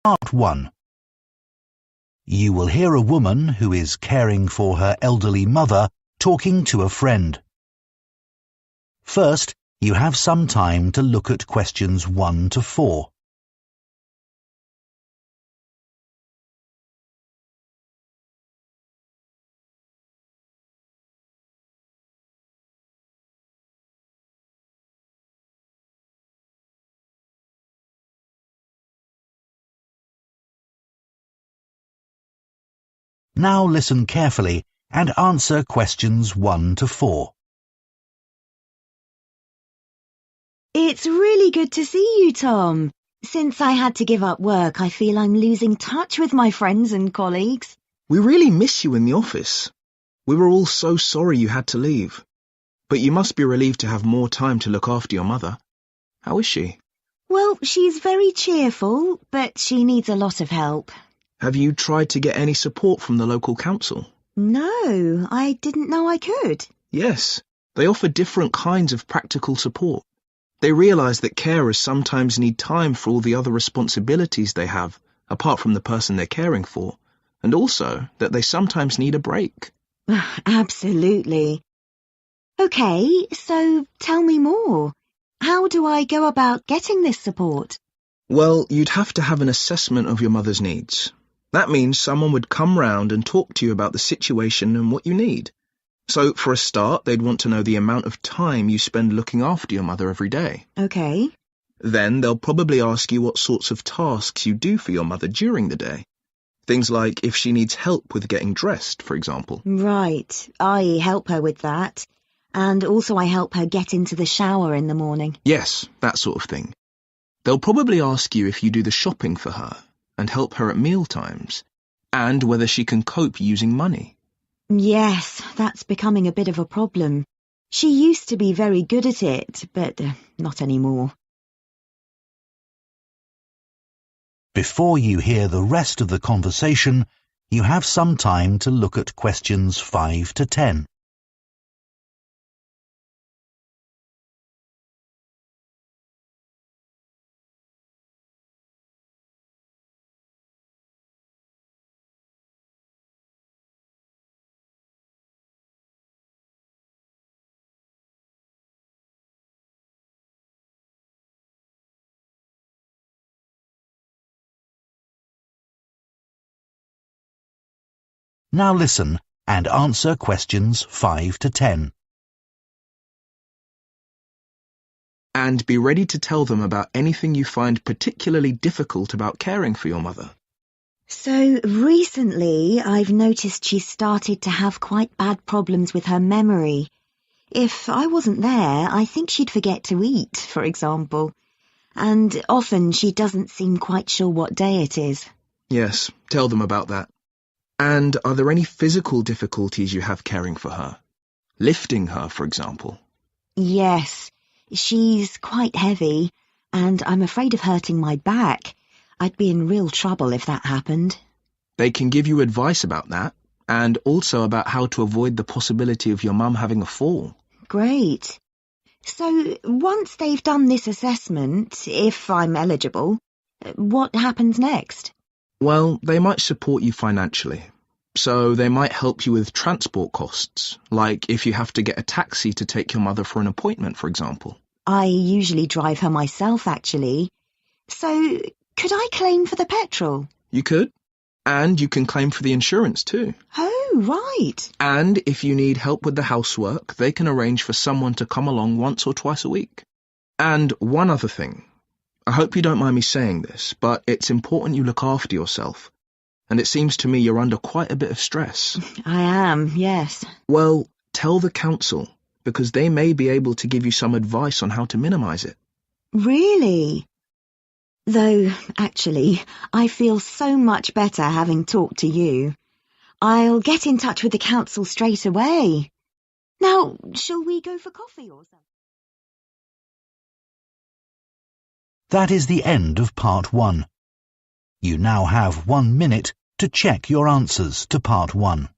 Part 1. You will hear a woman who is caring for her elderly mother talking to a friend. First, you have some time to look at questions 1 to 4. Now listen carefully and answer questions 1 to 4. It's really good to see you, Tom. Since I had to give up work, I feel I'm losing touch with my friends and colleagues. We really miss you in the office. We were all so sorry you had to leave. But you must be relieved to have more time to look after your mother. How is she? Well, she's very cheerful, but she needs a lot of help. Have you tried to get any support from the local council? No, I didn't know I could. Yes, they offer different kinds of practical support. They realise that carers sometimes need time for all the other responsibilities they have, apart from the person they're caring for, and also that they sometimes need a break. Absolutely. Okay, so tell me more. How do I go about getting this support? Well, you'd have to have an assessment of your mother's needs. That means someone would come round and talk to you about the situation and what you need. So, for a start, they'd want to know the amount of time you spend looking after your mother every day. Okay. Then they'll probably ask you what sorts of tasks you do for your mother during the day. Things like if she needs help with getting dressed, for example. Right, I help her with that. And also I help her get into the shower in the morning. Yes, that sort of thing. They'll probably ask you if you do the shopping for her and help her at meal times, and whether she can cope using money. Yes, that's becoming a bit of a problem. She used to be very good at it, but not anymore. Before you hear the rest of the conversation, you have some time to look at questions 5 to 10. Now listen and answer questions 5 to 10. And be ready to tell them about anything you find particularly difficult about caring for your mother. So recently I've noticed she's started to have quite bad problems with her memory. If I wasn't there, I think she'd forget to eat, for example. And often she doesn't seem quite sure what day it is. Yes, tell them about that. And are there any physical difficulties you have caring for her? Lifting her, for example? Yes, she's quite heavy, and I'm afraid of hurting my back. I'd be in real trouble if that happened. They can give you advice about that, and also about how to avoid the possibility of your mum having a fall. Great. So once they've done this assessment, if I'm eligible, what happens next? Well, they might support you financially. So they might help you with transport costs, like if you have to get a taxi to take your mother for an appointment, for example. I usually drive her myself, actually. So could I claim for the petrol? You could. And you can claim for the insurance too. Oh, right. And if you need help with the housework, they can arrange for someone to come along once or twice a week. And one other thing. I hope you don't mind me saying this, but it's important you look after yourself. And it seems to me you're under quite a bit of stress. I am, yes. Well, tell the council, because they may be able to give you some advice on how to minimize it. Really? Though, actually, I feel so much better having talked to you. I'll get in touch with the council straight away. Now, shall we go for coffee or something? That is the end of part 1. You now have 1 minute to check your answers to part 1.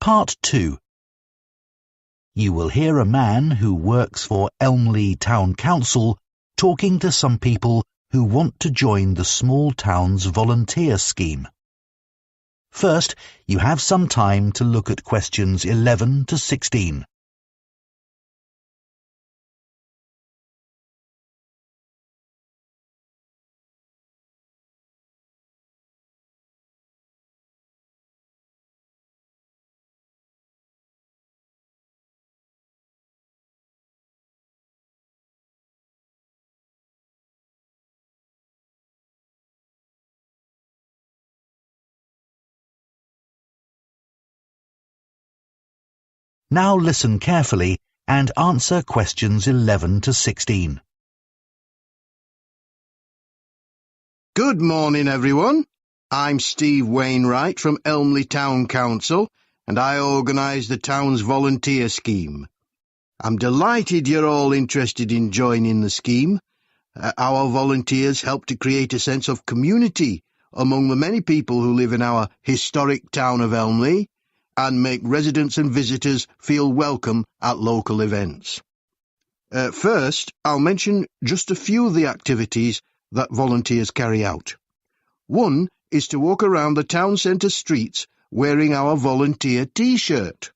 Part 2. You will hear a man who works for Elmley Town Council talking to some people who want to join the small town's volunteer scheme. First, you have some time to look at questions 11 to 16. Now listen carefully and answer questions 11 to 16. Good morning, everyone. I'm Steve Wainwright from Elmley Town Council, and I organise the town's volunteer scheme. I'm delighted you're all interested in joining the scheme. Our volunteers help to create a sense of community among the many people who live in our historic town of Elmley, and make residents and visitors feel welcome at local events. First, I'll mention just a few of the activities that volunteers carry out. One is to walk around the town centre streets wearing our volunteer T-shirt.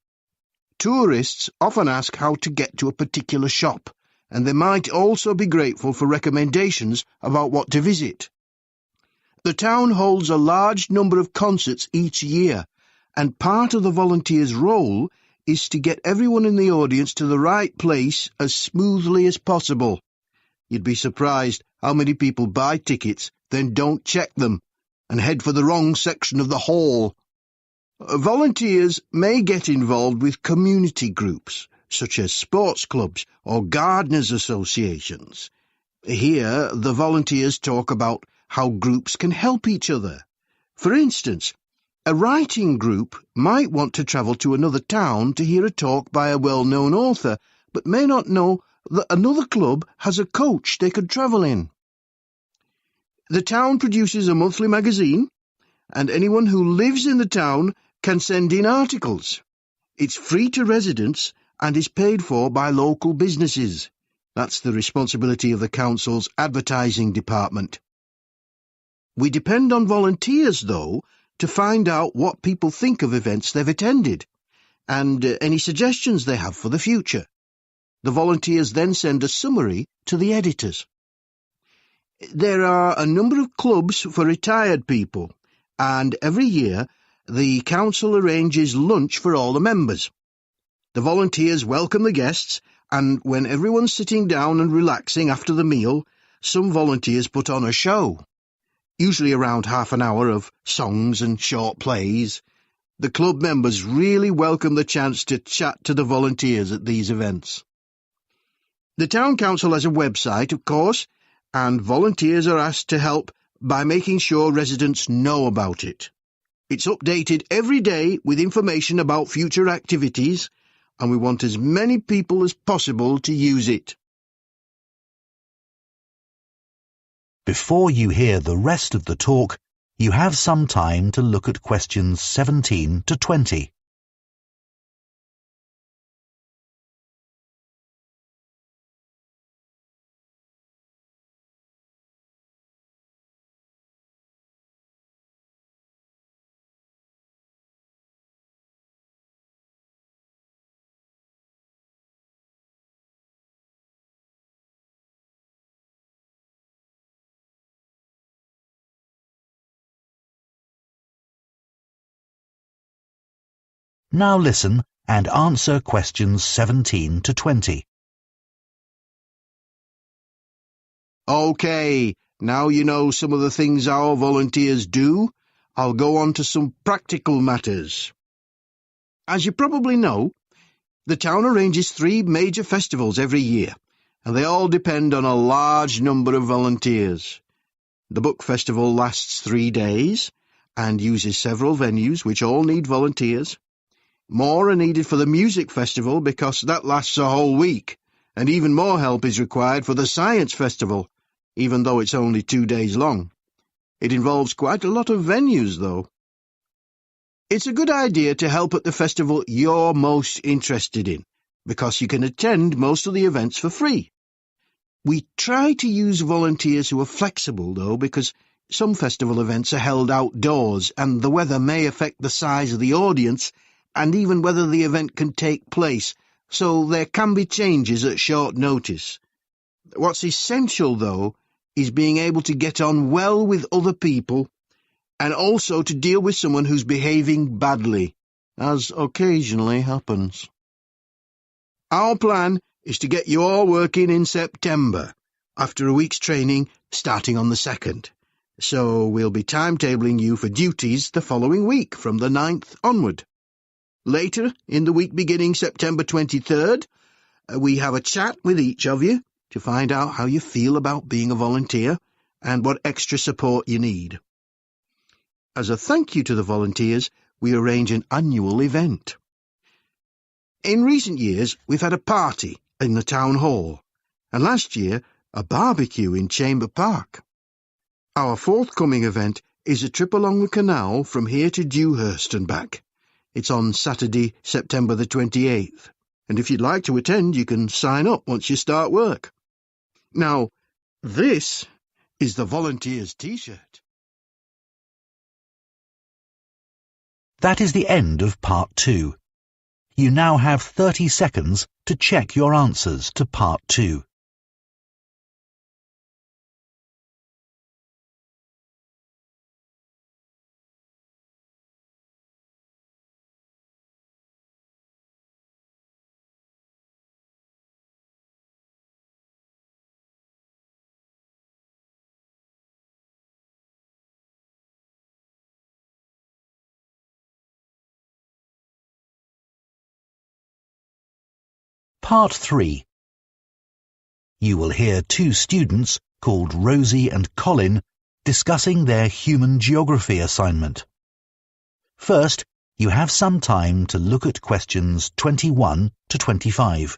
Tourists often ask how to get to a particular shop, and they might also be grateful for recommendations about what to visit. The town holds a large number of concerts each year, and part of the volunteer's role is to get everyone in the audience to the right place as smoothly as possible. You'd be surprised how many people buy tickets, then don't check them, and head for the wrong section of the hall. Volunteers may get involved with community groups, such as sports clubs or gardeners' associations. Here, the volunteers talk about how groups can help each other. For instance, a writing group might want to travel to another town to hear a talk by a well-known author, but may not know that another club has a coach they could travel in. The town produces a monthly magazine, and anyone who lives in the town can send in articles. It's free to residents and is paid for by local businesses. That's the responsibility of the council's advertising department. We depend on volunteers, though, to find out what people think of events they've attended, and any suggestions they have for the future. The volunteers then send a summary to the editors. There are a number of clubs for retired people, and every year the council arranges lunch for all the members. The volunteers welcome the guests, and when everyone's sitting down and relaxing after the meal, some volunteers put on a show. Usually around half an hour of songs and short plays. The club members really welcome the chance to chat to the volunteers at these events. The town council has a website, of course, and volunteers are asked to help by making sure residents know about it. It's updated every day with information about future activities, and we want as many people as possible to use it. Before you hear the rest of the talk, you have some time to look at questions 17 to 20. Now listen and answer questions 17 to 20. OK, now you know some of the things our volunteers do. I'll go on to some practical matters. As you probably know, the town arranges 3 major festivals every year, and they all depend on a large number of volunteers. The book festival lasts 3 days and uses several venues which all need volunteers. More are needed for the music festival because that lasts a whole week, and even more help is required for the science festival, even though it's only 2 days long. It involves quite a lot of venues, though. It's a good idea to help at the festival you're most interested in, because you can attend most of the events for free. We try to use volunteers who are flexible, though, because some festival events are held outdoors and the weather may affect the size of the audience and even whether the event can take place, so there can be changes at short notice. What's essential, though, is being able to get on well with other people and also to deal with someone who's behaving badly, as occasionally happens. Our plan is to get you all working in September, after a week's training starting on the 2nd. So we'll be timetabling you for duties the following week from the 9th onward. Later, in the week beginning September 23rd, we have a chat with each of you to find out how you feel about being a volunteer and what extra support you need. As a thank you to the volunteers, we arrange an annual event. In recent years, we've had a party in the town hall, and last year, a barbecue in Chamber Park. Our forthcoming event is a trip along the canal from here to Dewhurst and back. It's on Saturday, September the 28th, and if you'd like to attend, you can sign up once you start work. Now, this is the Volunteers T-shirt. That is the end of Part 2. You now have 30 seconds to check your answers to Part 2. Part 3. You will hear two students called Rosie and Colin discussing their human geography assignment. First, you have some time to look at questions 21 to 25.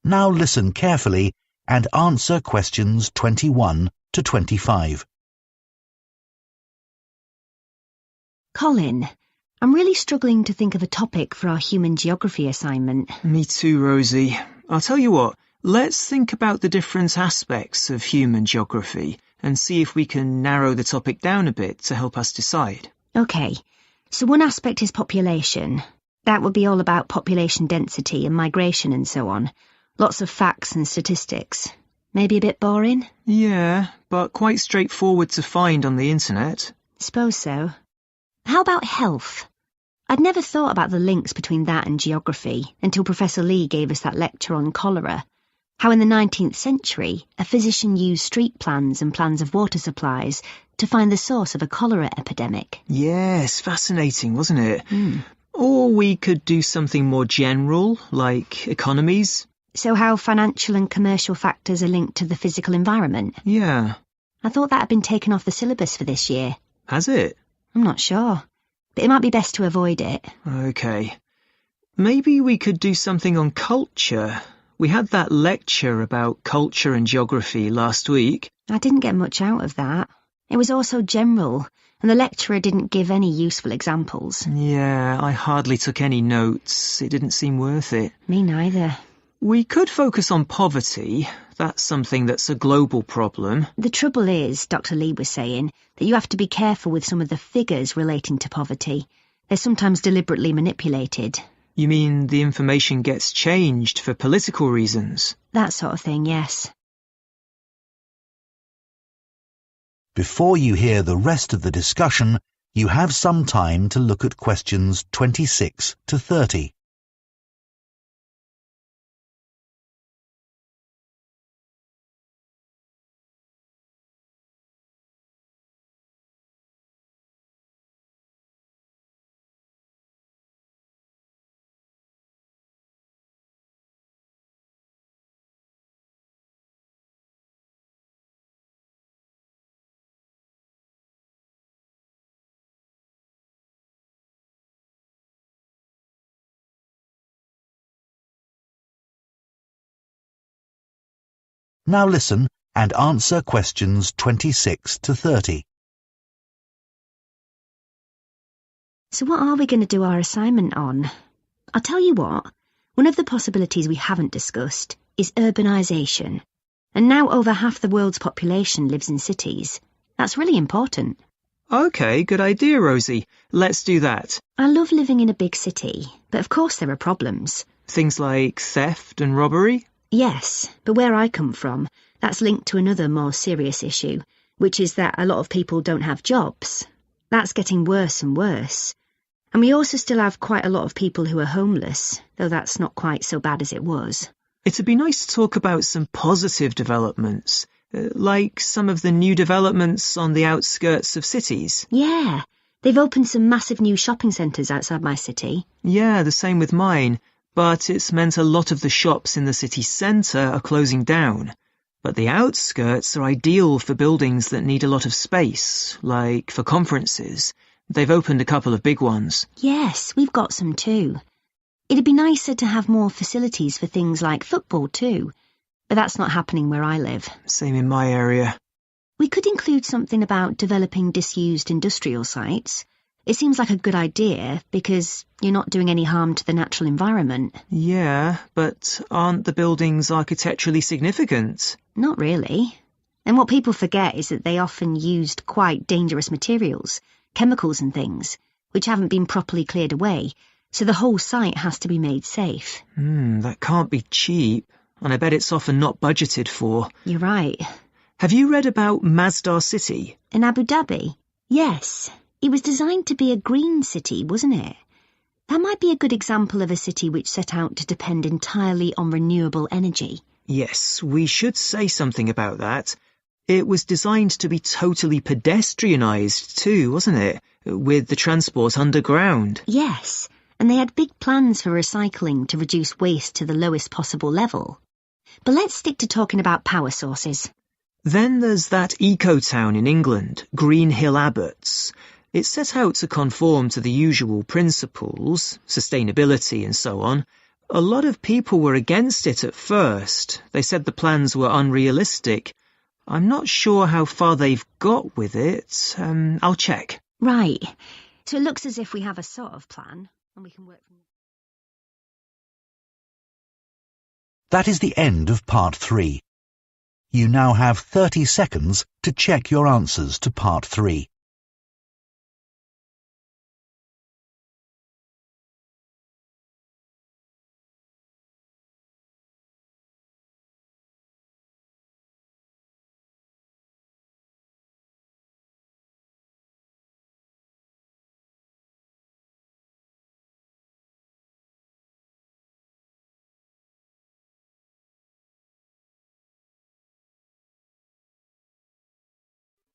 Now listen carefully and answer questions 21 to 25. Colin, I'm really struggling to think of a topic for our human geography assignment. Me too, Rosie. I'll tell you what, let's think about the different aspects of human geography and see if we can narrow the topic down a bit to help us decide. OK, so one aspect is population. That would be all about population density and migration and so on. Lots of facts and statistics. Maybe a bit boring? Yeah, but quite straightforward to find on the internet. Suppose so. How about health? I'd never thought about the links between that and geography until Professor Lee gave us that lecture on cholera. How in the 19th century, a physician used street plans and plans of water supplies to find the source of a cholera epidemic. Yes, fascinating, wasn't it? Or we could do something more general, like economies. So how financial and commercial factors are linked to the physical environment? Yeah. I thought that had been taken off the syllabus for this year. Has it? I'm not sure, but it might be best to avoid it. OK. Maybe we could do something on culture. We had that lecture about culture and geography last week. I didn't get much out of that. It was all so general, and the lecturer didn't give any useful examples. Yeah, I hardly took any notes. It didn't seem worth it. Me neither. We could focus on poverty. That's something that's a global problem. The trouble is, Dr. Lee was saying, that you have to be careful with some of the figures relating to poverty. They're sometimes deliberately manipulated. You mean the information gets changed for political reasons? That sort of thing, yes. Before you hear the rest of the discussion, you have some time to look at questions 26 to 30. Now listen and answer questions 26 to 30. So what are we going to do our assignment on? I'll tell you what, one of the possibilities we haven't discussed is urbanisation. And now over half the world's population lives in cities. That's really important. OK, good idea, Rosie. Let's do that. I love living in a big city, but of course there are problems. Things like theft and robbery? Yes, but where I come from, that's linked to another more serious issue, which is that a lot of people don't have jobs. That's getting worse and worse. And we also still have quite a lot of people who are homeless, though that's not quite so bad as it was. It'd be nice to talk about some positive developments, like some of the new developments on the outskirts of cities. Yeah, they've opened some massive new shopping centres outside my city. Yeah, the same with mine, but it's meant a lot of the shops in the city centre are closing down. But the outskirts are ideal for buildings that need a lot of space, like for conferences. They've opened a couple of big ones. Yes, we've got some too. It'd be nicer to have more facilities for things like football too, but that's not happening where I live. Same in my area. We could include something about developing disused industrial sites. It seems like a good idea because you're not doing any harm to the natural environment. Yeah, but aren't the buildings architecturally significant? Not really. And what people forget is that they often used quite dangerous materials, chemicals and things, which haven't been properly cleared away, so the whole site has to be made safe. That can't be cheap, and I bet it's often not budgeted for. You're right. Have you read about Masdar City? In Abu Dhabi? Yes. It was designed to be a green city, wasn't it? That might be a good example of a city which set out to depend entirely on renewable energy. Yes, we should say something about that. It was designed to be totally pedestrianised too, wasn't it? With the transport underground. Yes, and they had big plans for recycling to reduce waste to the lowest possible level. But let's stick to talking about power sources. Then there's that eco-town in England, Green Hill Abbots. It set out to conform to the usual principles, sustainability and so on. A lot of people were against it at first. They said the plans were unrealistic. I'm not sure how far they've got with it. I'll check. Right. So it looks as if we have a sort of plan, and we can work from... That is the end of part 3. You now have 30 seconds to check your answers to part 3.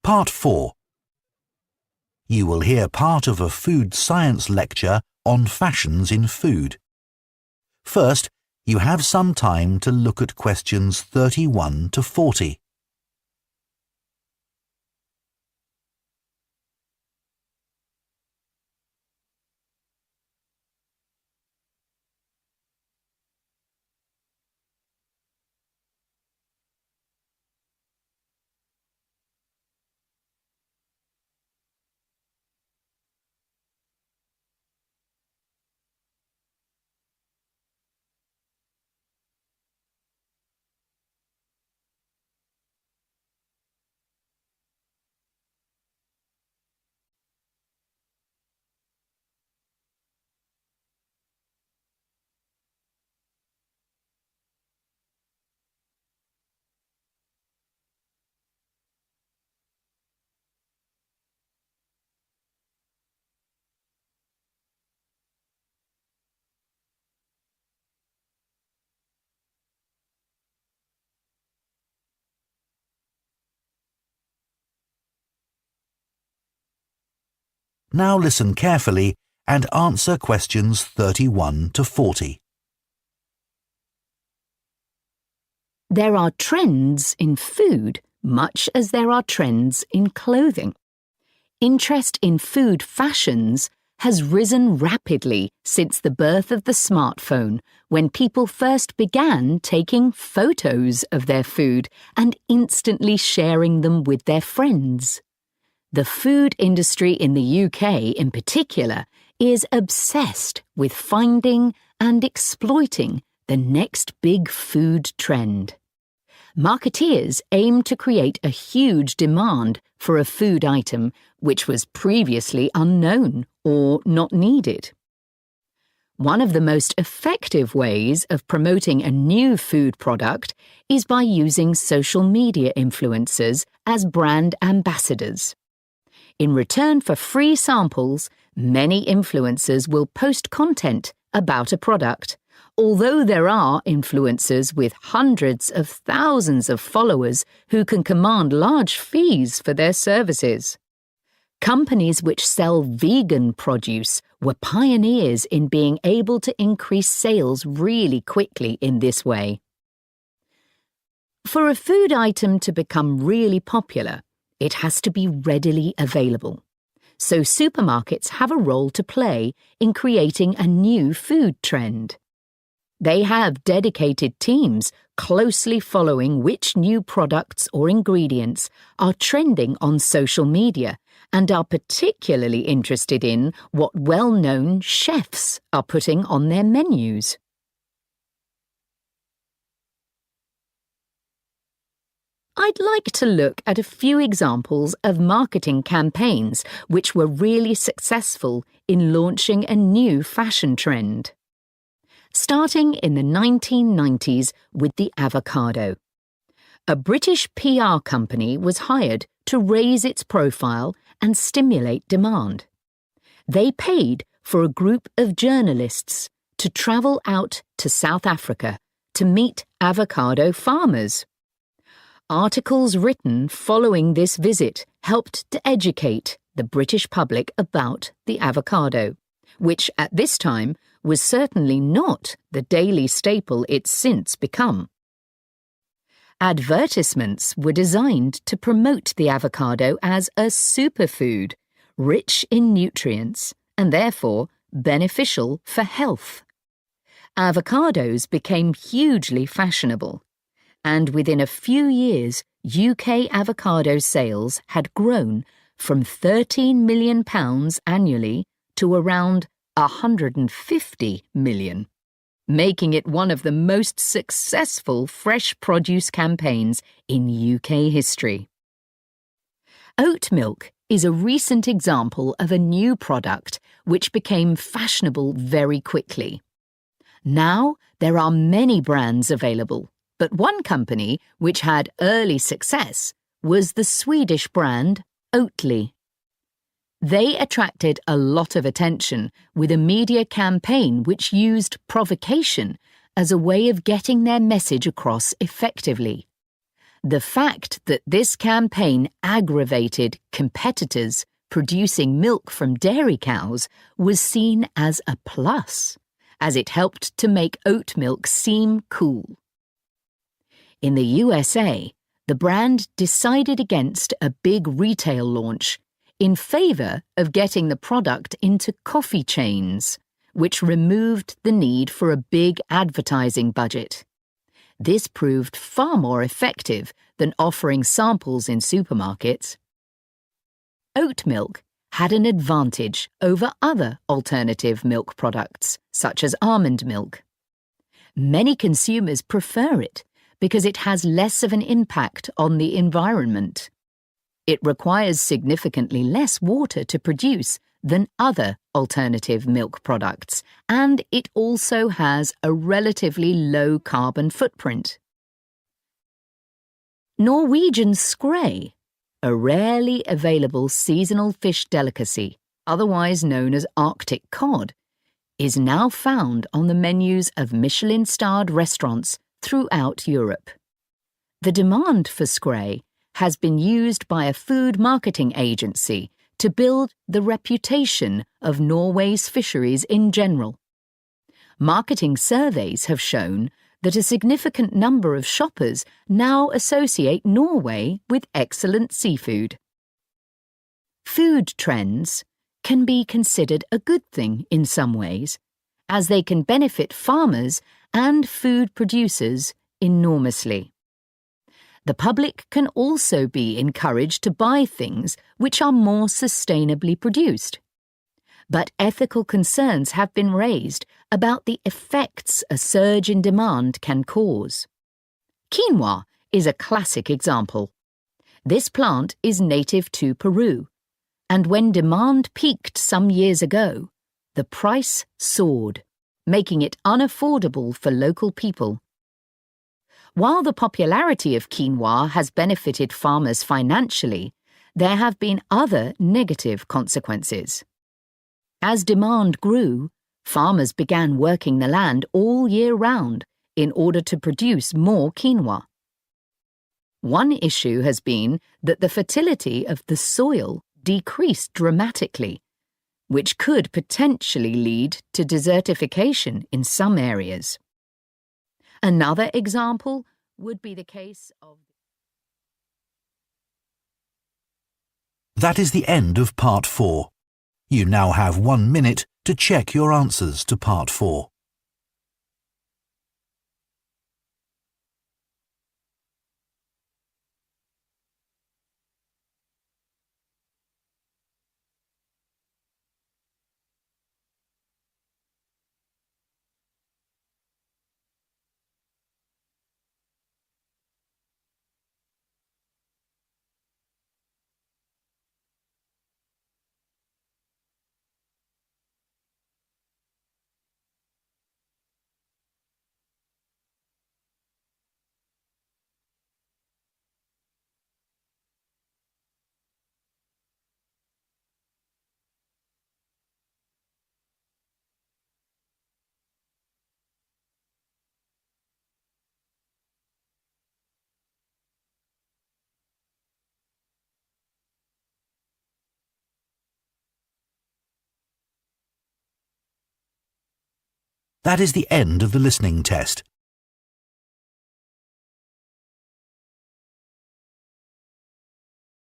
Part 4. You will hear part of a food science lecture on fashions in food. First, you have some time to look at questions 31 to 40. Now listen carefully and answer questions 31 to 40. There are trends in food much as there are trends in clothing. Interest in food fashions has risen rapidly since the birth of the smartphone, when people first began taking photos of their food and instantly sharing them with their friends. The food industry in the UK in particular is obsessed with finding and exploiting the next big food trend. Marketeers aim to create a huge demand for a food item which was previously unknown or not needed. One of the most effective ways of promoting a new food product is by using social media influencers as brand ambassadors. In return for free samples, many influencers will post content about a product. Although there are influencers with hundreds of thousands of followers who can command large fees for their services. Companies which sell vegan produce were pioneers in being able to increase sales really quickly in this way. For a food item to become really popular, it has to be readily available. So supermarkets have a role to play in creating a new food trend. They have dedicated teams closely following which new products or ingredients are trending on social media and are particularly interested in what well-known chefs are putting on their menus. I'd like to look at a few examples of marketing campaigns which were really successful in launching a new fashion trend. Starting in the 1990s with the avocado. A British PR company was hired to raise its profile and stimulate demand. They paid for a group of journalists to travel out to South Africa to meet avocado farmers. Articles written following this visit helped to educate the British public about the avocado, which at this time was certainly not the daily staple it's since become. Advertisements were designed to promote the avocado as a superfood, rich in nutrients and therefore beneficial for health. Avocados became hugely fashionable, and within a few years, UK avocado sales had grown from £13 million annually to around £150 million, making it one of the most successful fresh produce campaigns in UK history. Oat milk is a recent example of a new product which became fashionable very quickly. Now there are many brands available, but one company which had early success was the Swedish brand Oatly. They attracted a lot of attention with a media campaign which used provocation as a way of getting their message across effectively. The fact that this campaign aggravated competitors producing milk from dairy cows was seen as a plus, as it helped to make oat milk seem cool. In the USA, the brand decided against a big retail launch in favour of getting the product into coffee chains, which removed the need for a big advertising budget. This proved far more effective than offering samples in supermarkets. Oat milk had an advantage over other alternative milk products, such as almond milk. Many consumers prefer it because it has less of an impact on the environment. It requires significantly less water to produce than other alternative milk products, and it also has a relatively low carbon footprint. Norwegian skrei, a rarely available seasonal fish delicacy, otherwise known as Arctic cod, is now found on the menus of Michelin-starred restaurants throughout Europe. The demand for skrei has been used by a food marketing agency to build the reputation of Norway's fisheries in general. Marketing surveys have shown that a significant number of shoppers now associate Norway with excellent seafood. Food trends, can be considered a good thing in some ways, as they can benefit farmers and food producers enormously. The public can also be encouraged to buy things which are more sustainably produced. But ethical concerns have been raised about the effects a surge in demand can cause. Quinoa is a classic example. This plant is native to Peru, and when demand peaked some years ago, the price soared, making it unaffordable for local people. While the popularity of quinoa has benefited farmers financially, there have been other negative consequences. As demand grew, farmers began working the land all year round in order to produce more quinoa. One issue has been that the fertility of the soil decreased dramatically, which could potentially lead to desertification in some areas. Another example would be the case of... That is the end of Part 4. You now have 1 minute to check your answers to Part 4. That is the end of the listening test.